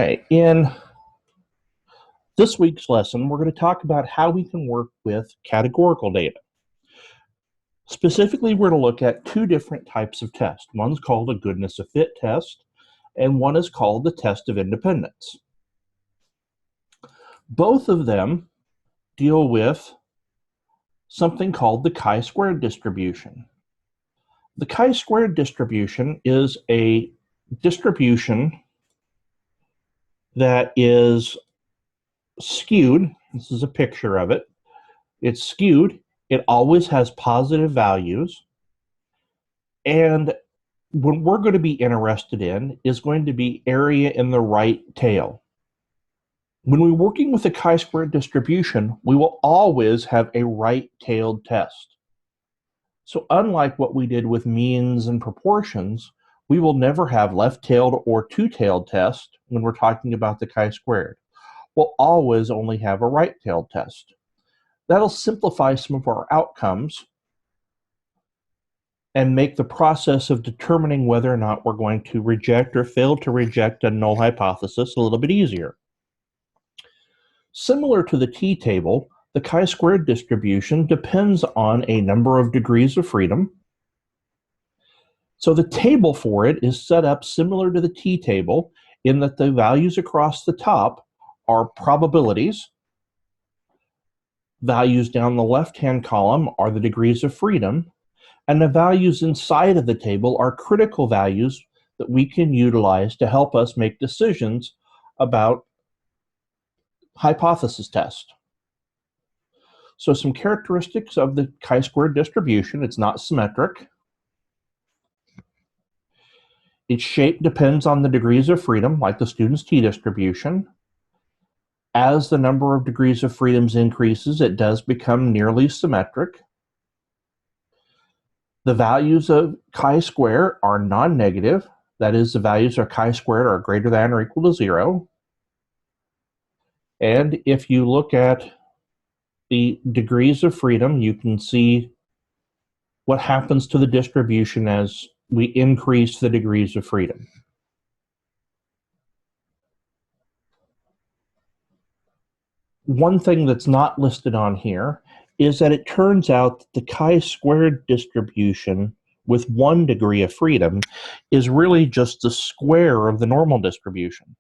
Okay, in this week's lesson, we're going to talk about how we can work with categorical data. Specifically, we're going to look at two different types of tests. One's called a goodness of fit test, and one is called the test of independence. Both of them deal with something called the chi-squared distribution. The chi-squared distribution is a distribution that is skewed. This is a picture of it. It's skewed. It always has positive values. And what we're going to be interested in is going to be area in the right tail. When we're working with a chi-squared distribution, we will always have a right-tailed test. So unlike what we did with means and proportions, we will never have left-tailed or two-tailed test when we're talking about the chi-squared. We'll always only have a right-tailed test. That'll simplify some of our outcomes and make the process of determining whether or not we're going to reject or fail to reject a null hypothesis a little bit easier. Similar to the t-table, the chi-squared distribution depends on a number of degrees of freedom. So the table for it is set up similar to the t-table in that the values across the top are probabilities. Values down the left-hand column are the degrees of freedom, and the values inside of the table are critical values that we can utilize to help us make decisions about hypothesis test. So some characteristics of the chi-squared distribution: it's not symmetric. Its shape depends on the degrees of freedom, like the student's t-distribution. As the number of degrees of freedoms increases, it does become nearly symmetric. The values of chi-square are non-negative. That is, the values of chi-squared are greater than or equal to 0. And if you look at the degrees of freedom, you can see what happens to the distribution as we increase the degrees of freedom. One thing that's not listed on here is that it turns out that the chi-squared distribution with 1 degree of freedom is really just the square of the normal distribution.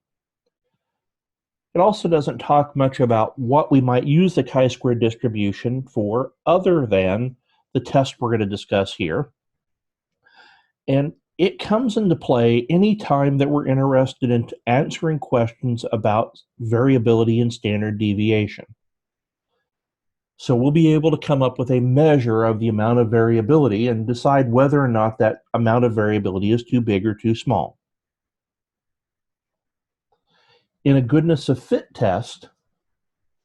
It also doesn't talk much about what we might use the chi-squared distribution for other than the test we're going to discuss here. And it comes into play anytime that we're interested in answering questions about variability and standard deviation. So we'll be able to come up with a measure of the amount of variability and decide whether or not that amount of variability is too big or too small. In a goodness of fit test,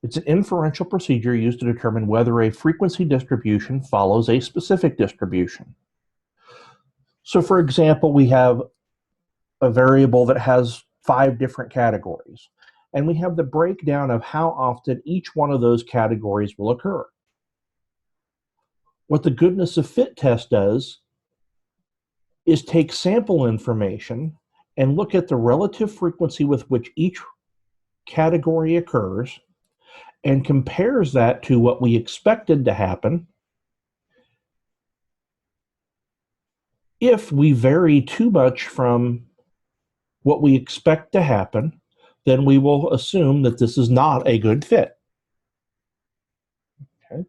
it's an inferential procedure used to determine whether a frequency distribution follows a specific distribution. So for example, we have a variable that has 5 different categories, and we have the breakdown of how often each one of those categories will occur. What the goodness of fit test does is take sample information and look at the relative frequency with which each category occurs and compares that to what we expected to happen. If we vary too much from what we expect to happen, then we will assume that this is not a good fit. Okay.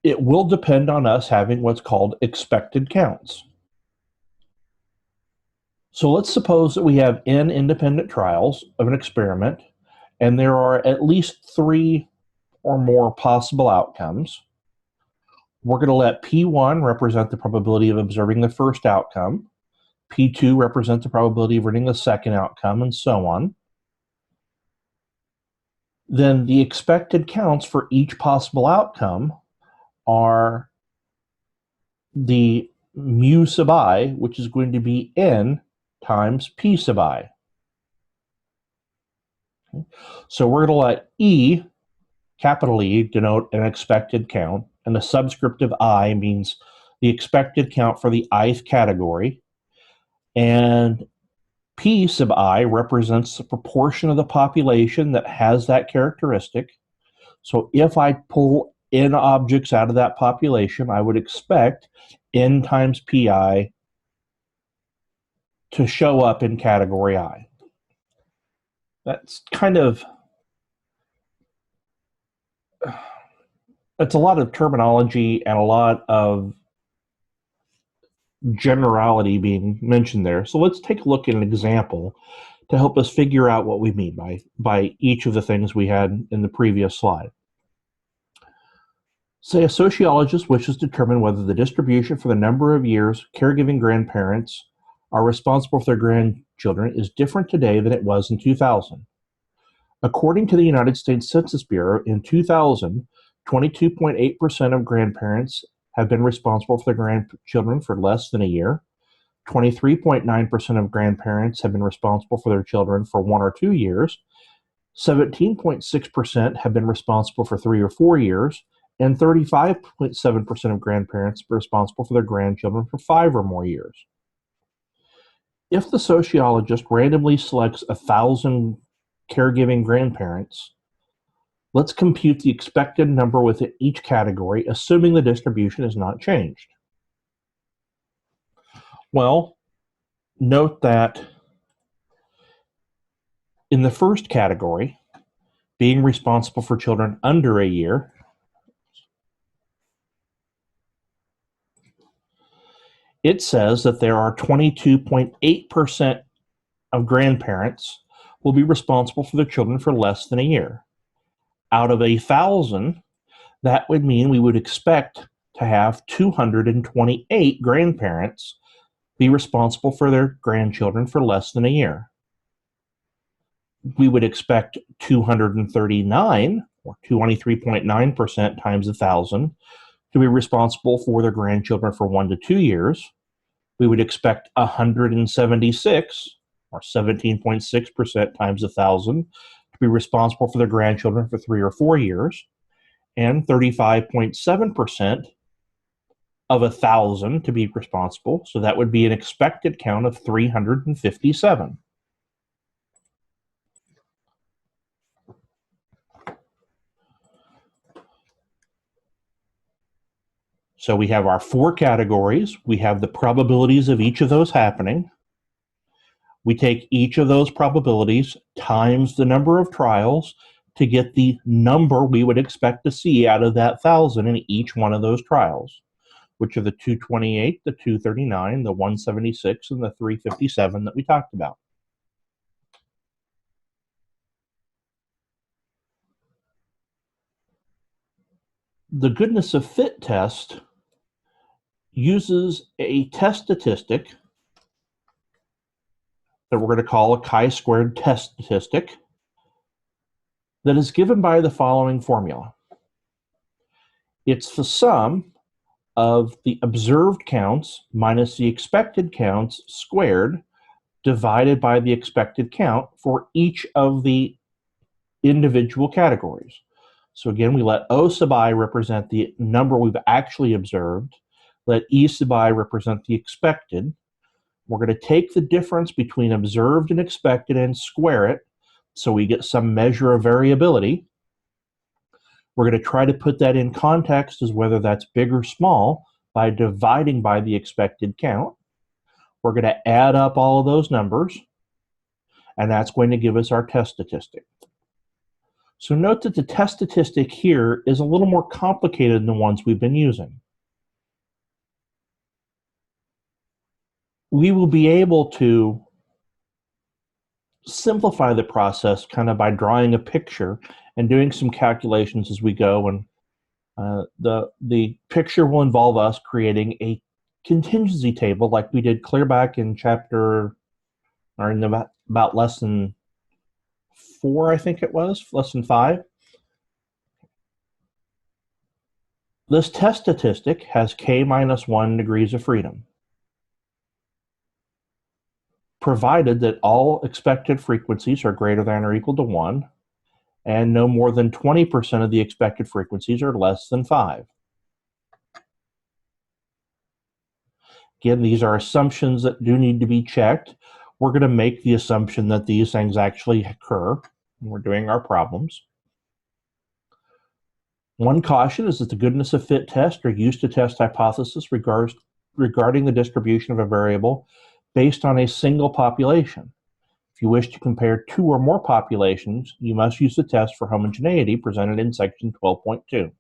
It will depend on us having what's called expected counts. So let's suppose that we have n independent trials of an experiment, and there are at least 3 or more possible outcomes. We're going to let P1 represent the probability of observing the first outcome, P2 represent the probability of reading the second outcome, and so on. Then the expected counts for each possible outcome are the mu sub I, which is going to be n times p sub I. Okay. So we're going to let E, capital E, denote an expected count, and the subscript of I means the expected count for the ith category, and P sub I represents the proportion of the population that has that characteristic. So if I pull n objects out of that population, I would expect n times pi to show up in category I. That's kind of, it's a lot of terminology and a lot of generality being mentioned there. So let's take a look at an example to help us figure out what we mean by each of the things we had in the previous slide. Say a sociologist wishes to determine whether the distribution for the number of years caregiving grandparents are responsible for their grandchildren is different today than it was in 2000. According to the United States Census Bureau, in 2000, 22.8% of grandparents have been responsible for their grandchildren for less than a year. 23.9% of grandparents have been responsible for their children for 1 or 2 years. 17.6% have been responsible for 3 or 4 years. And 35.7% of grandparents are responsible for their grandchildren for 5 or more years. If the sociologist randomly selects 1,000 caregiving grandparents, let's compute the expected number within each category, assuming the distribution is not changed. Well, note that in the first category, being responsible for children under a year, it says that there are 22.8% of grandparents will be responsible for their children for less than a year. Out of 1,000, that would mean we would expect to have 228 grandparents be responsible for their grandchildren for less than a year. We would expect 239, or 23.9% times 1,000, to be responsible for their grandchildren for 1 to 2 years. We would expect 176, or 17.6% times 1,000, to be responsible for their grandchildren for 3 or 4 years, and 35.7% of 1,000 to be responsible. So that would be an expected count of 357. So we have our 4 categories. We have the probabilities of each of those happening. We take each of those probabilities times the number of trials to get the number we would expect to see out of that 1,000 in each one of those trials, which are the 228, the 239, the 176, and the 357 that we talked about. The goodness of fit test uses a test statistic that we're going to call a chi-squared test statistic that is given by the following formula. It's the sum of the observed counts minus the expected counts squared divided by the expected count for each of the individual categories. So again, we let O sub I represent the number we've actually observed, let E sub I represent the expected. We're going to take the difference between observed and expected and square it so we get some measure of variability. We're going to try to put that in context as whether that's big or small by dividing by the expected count. We're going to add up all of those numbers, and that's going to give us our test statistic. So note that the test statistic here is a little more complicated than the ones we've been using. We will be able to simplify the process kind of by drawing a picture and doing some calculations as we go. And the picture will involve us creating a contingency table like we did clear back in chapter, or in about lesson 4, I think it was, lesson 5. This test statistic has k minus 1 degrees of freedom, provided that all expected frequencies are greater than or equal to 1, and no more than 20% of the expected frequencies are less than 5. Again, these are assumptions that do need to be checked. we're going to make the assumption that these things actually occur when we're doing our problems. One caution is that the goodness of fit tests are used to test hypotheses regarding the distribution of a variable based on a single population. If you wish to compare two or more populations, you must use the test for homogeneity presented in section 12.2.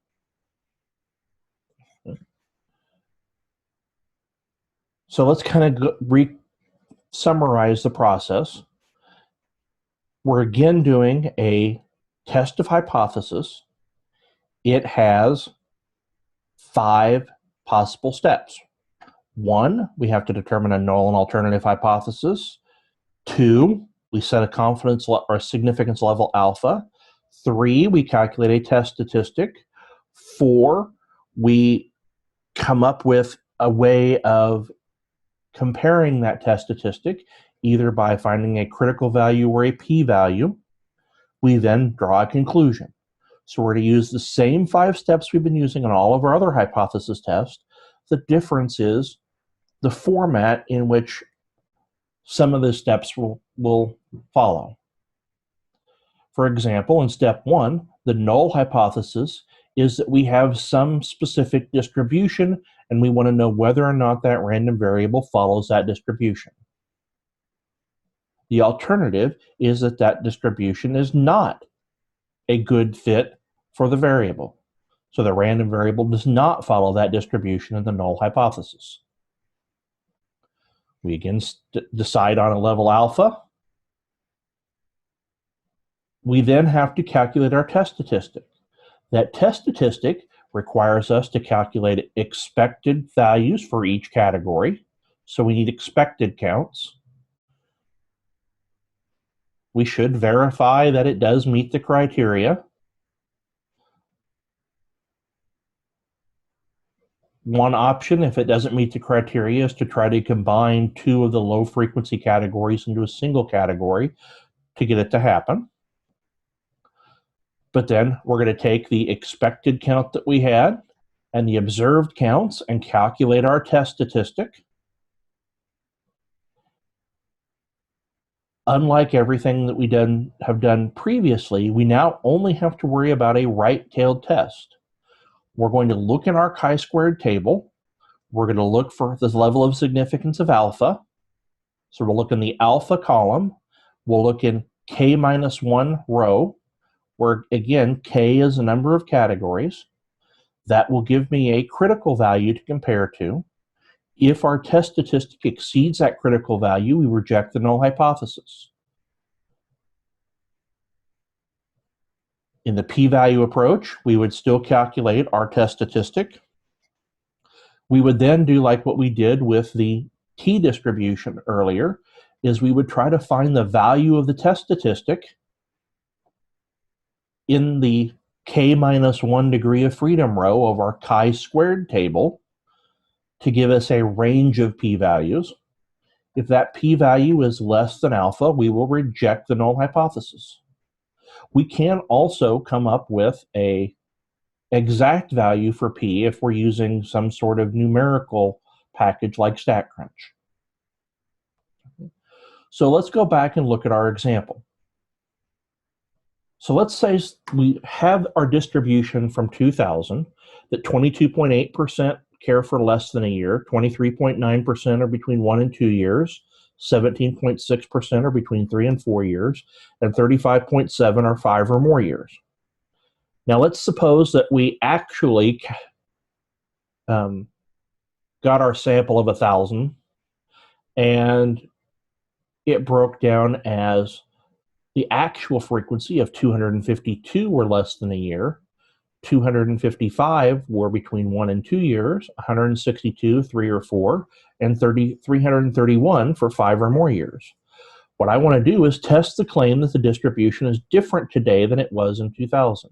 So let's kind of summarize the process. We're again doing a test of hypothesis. It has 5 possible steps. 1, we have to determine a null and alternative hypothesis. 2, we set a confidence or a significance level alpha. 3, we calculate a test statistic. 4, we come up with a way of comparing that test statistic, either by finding a critical value or a p-value. We then draw a conclusion. So we're going to use the same 5 steps we've been using on all of our other hypothesis tests. The difference is the format in which some of the steps will follow. For example, in step 1, the null hypothesis is that we have some specific distribution and we want to know whether or not that random variable follows that distribution. The alternative is that that distribution is not a good fit for the variable. So the random variable does not follow that distribution in the null hypothesis. We again decide on a level alpha. We then have to calculate our test statistic. That test statistic requires us to calculate expected values for each category. So we need expected counts. We should verify that it does meet the criteria. One option, if it doesn't meet the criteria, is to try to combine 2 of the low frequency categories into a single category to get it to happen. But then we're going to take the expected count that we had and the observed counts and calculate our test statistic. Unlike everything that we have done previously, we now only have to worry about a right-tailed test. We're going to look in our chi-squared table. We're going to look for this level of significance of alpha. So we'll look in the alpha column. We'll look in k-1 row, where again, k is the number of categories. That will give me a critical value to compare to. If our test statistic exceeds that critical value, we reject the null hypothesis. In the p-value approach, we would still calculate our test statistic. We would then do like what we did with the t-distribution earlier, is we would try to find the value of the test statistic in the k-1 degree of freedom row of our chi-squared table to give us a range of p-values. If that p-value is less than alpha, we will reject the null hypothesis. We can also come up with an exact value for p if we're using some sort of numerical package like StatCrunch. So let's go back and look at our example. So let's say we have our distribution from 2000 that 22.8% care for less than a year, 23.9% are between 1 and 2 years, 17.6% are between 3 and 4 years, and 35.7% are 5 or more years. Now let's suppose that we actually got our sample of 1,000 and it broke down as the actual frequency of 252 were less than a year, 255 were between 1 and 2 years, 162, 3 or 4, and 331 for 5 or more years. What I want to do is test the claim that the distribution is different today than it was in 2000.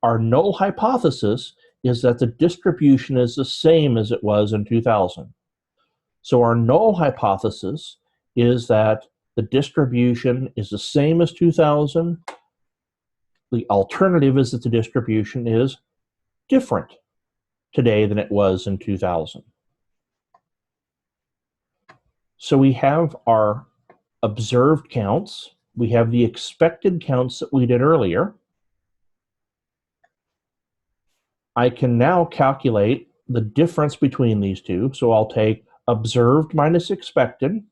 Our null hypothesis is that the distribution is the same as it was in 2000. So our null hypothesis is that the distribution is the same as 2000. The alternative is that the distribution is different today than it was in 2000. So we have our observed counts. We have the expected counts that we did earlier. I can now calculate the difference between these two. So I'll take observed minus expected,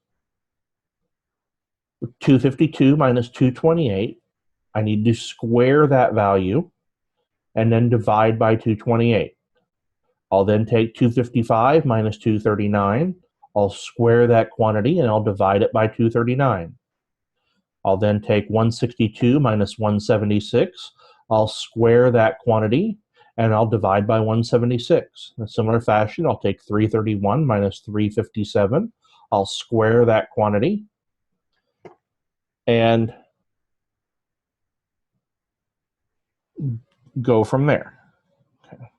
252 minus 228. I need to square that value and then divide by 228. I'll then take 255 minus 239. I'll square that quantity and I'll divide it by 239. I'll then take 162 minus 176. I'll square that quantity and I'll divide by 176. In a similar fashion, I'll take 331 minus 357. I'll square that quantity and go from there. Okay.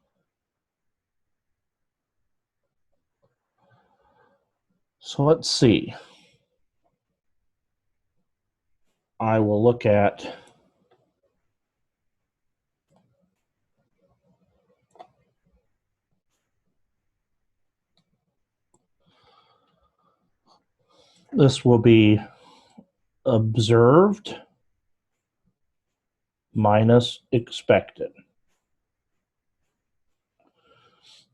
So let's see. I will look at this will be observed minus expected.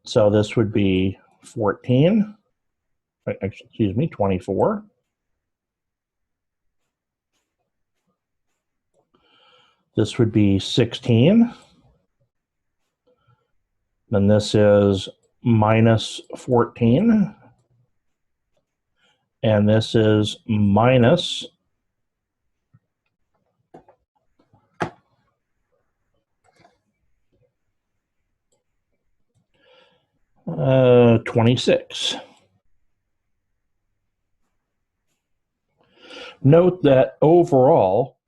So this would be 14, excuse me, 24. This would be 16. Then this is minus 14. And this is minus 26. Note that overall,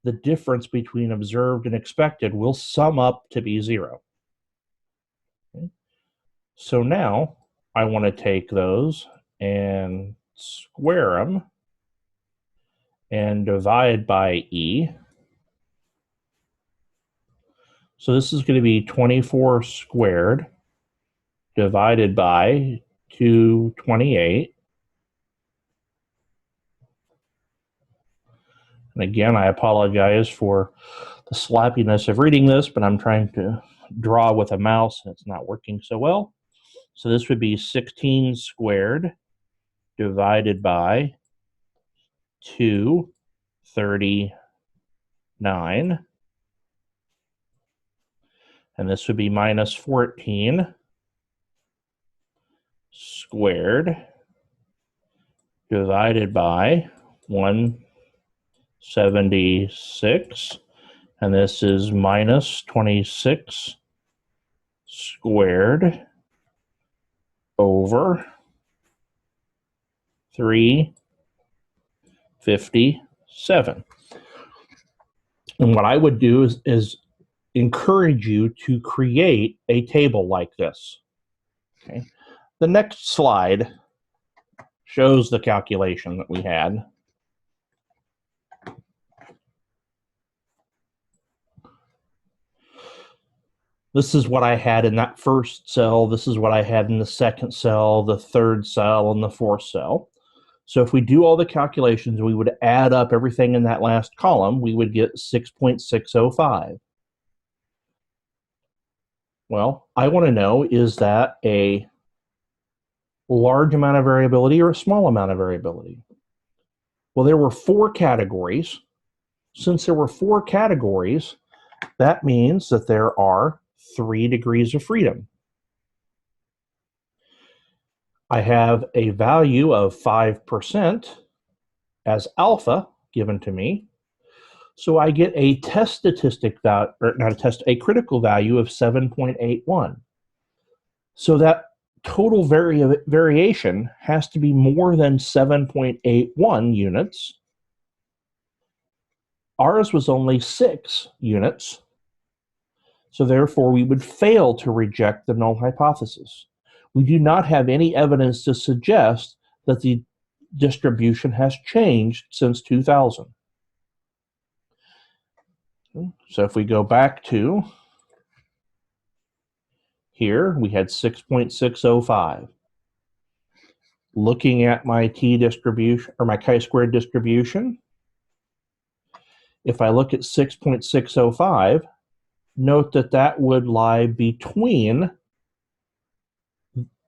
the difference between observed and expected will sum up to be 0. Okay. So now I want to take those and square them and divide by E. So this is going to be 24 squared divided by 228. And again, I apologize for the sloppiness of reading this, but I'm trying to draw with a mouse and it's not working so well. So this would be 16 squared divided by 239. And this would be minus 14 squared divided by 176. And this is minus 26 squared over 357. And what I would do is encourage you to create a table like this. Okay. The next slide shows the calculation that we had. This is what I had in that first cell. This is what I had in the second cell, the third cell, and the fourth cell. So if we do all the calculations, we would add up everything in that last column. We would get 6.605. Well, I want to know, is that a large amount of variability or a small amount of variability? Well, there were 4 categories. Since there were 4 categories, that means that there are 3 degrees of freedom. I have a value of 5% as alpha given to me. So I get a test statistic value, or not a test, a critical value of 7.81. So that total variation has to be more than 7.81 units. Ours was only 6 units. So therefore, we would fail to reject the null hypothesis. We do not have any evidence to suggest that the distribution has changed since 2000. So if we go back to here, we had 6.605. looking at my t-distribution, or my chi-squared distribution, if I look at 6.605, note that that would lie between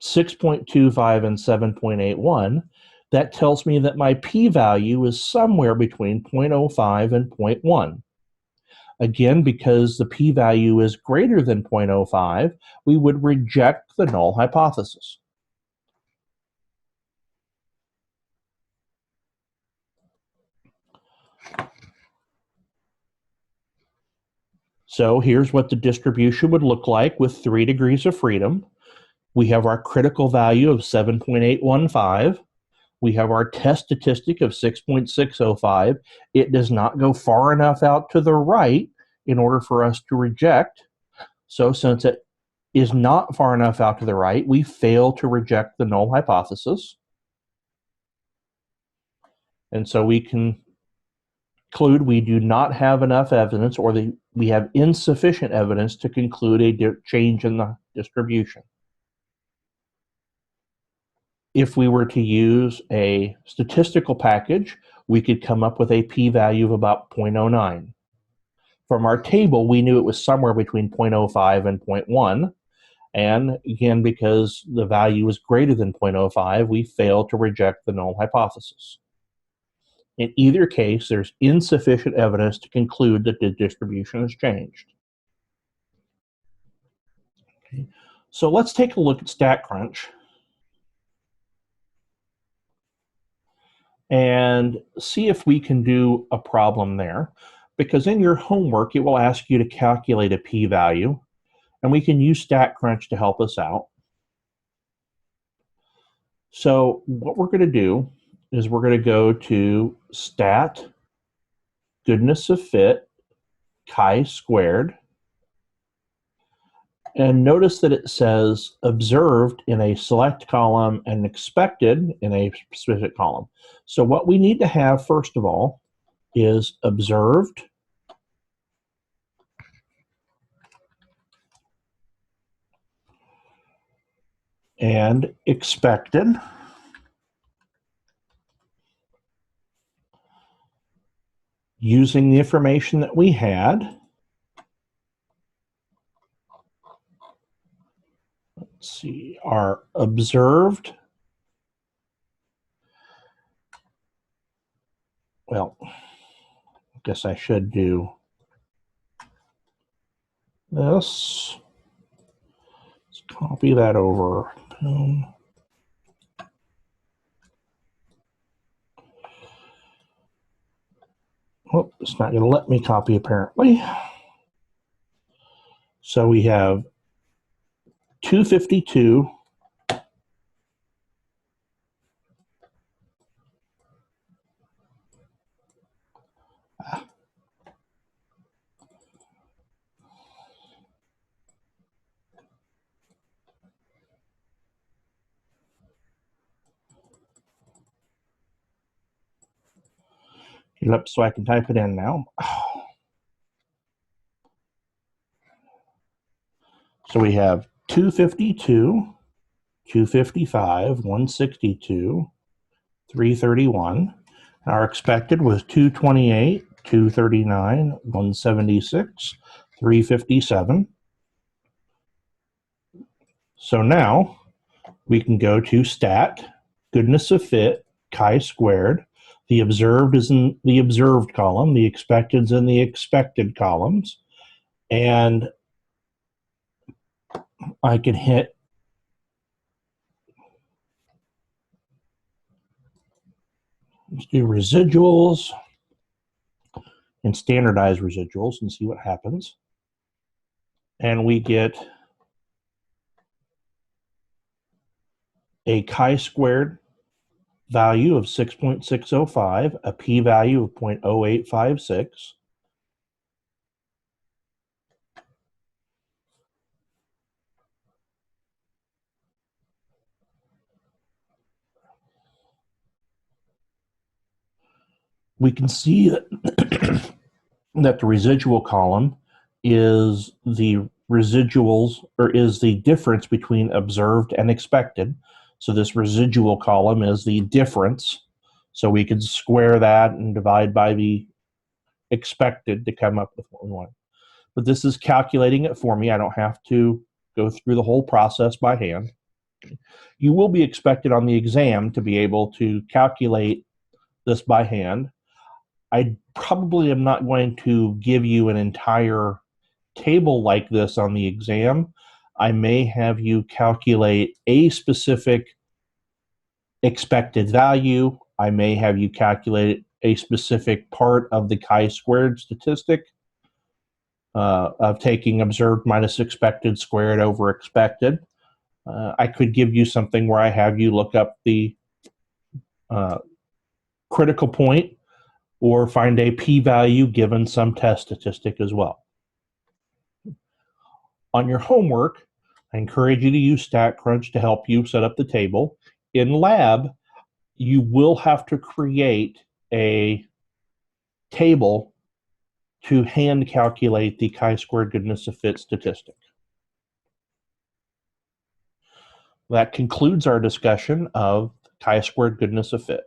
6.25 and 7.81. That tells me that my p-value is somewhere between 0.05 and 0.1. Again, because the p-value is greater than 0.05, we would reject the null hypothesis. So here's what the distribution would look like with 3 degrees of freedom. We have our critical value of 7.815. We have our test statistic of 6.605. It does not go far enough out to the right in order for us to reject. So since it is not far enough out to the right, we fail to reject the null hypothesis. And so we can conclude we do not have enough evidence, or we have insufficient evidence to conclude a change in the distribution. If we were to use a statistical package, we could come up with a p-value of about 0.09. From our table, we knew it was somewhere between 0.05 and 0.1. And again, because the value is greater than 0.05, we fail to reject the null hypothesis. In either case, there's insufficient evidence to conclude that the distribution has changed. Okay. So let's take a look at StatCrunch and see if we can do a problem there. Because in your homework, it will ask you to calculate a p-value, and we can use StatCrunch to help us out. So what we're going to do is we're going to go to stat, goodness of fit, chi-squared, and notice that it says observed in a select column and expected in a specific column. So what we need to have, first of all, is observed and expected. Using the information that we had, let's see, our observed, well, I guess I should do this. Let's copy that over. Oh, it's not going to let me copy, apparently. So we have 252 so I can type it in now. So we have 252, 255, 162, 331. Our expected was 228, 239, 176, 357. So now we can go to stat, goodness of fit, chi-squared. The observed is in the observed column, the expected is in the expected columns, and I can hit let's do residuals and standardize residuals and see what happens. And we get a chi-squared value of 6.605, a p-value of 0.0856. We can see that, that the residual column is the residuals, or is the difference between observed and expected. So this residual column is the difference. So we could square that and divide by the expected to come up with 1. But this is calculating it for me. I don't have to go through the whole process by hand. You will be expected on the exam to be able to calculate this by hand. I probably am not going to give you an entire table like this on the exam. I may have you calculate a specific expected value. I may have you calculate a specific part of the chi-squared statistic of taking observed minus expected squared over expected. I could give you something where I have you look up the critical point or find a p-value given some test statistic as well. On your homework, I encourage you to use StatCrunch to help you set up the table. In lab, you will have to create a table to hand calculate the chi-squared goodness of fit statistic. That concludes our discussion of chi-squared goodness of fit.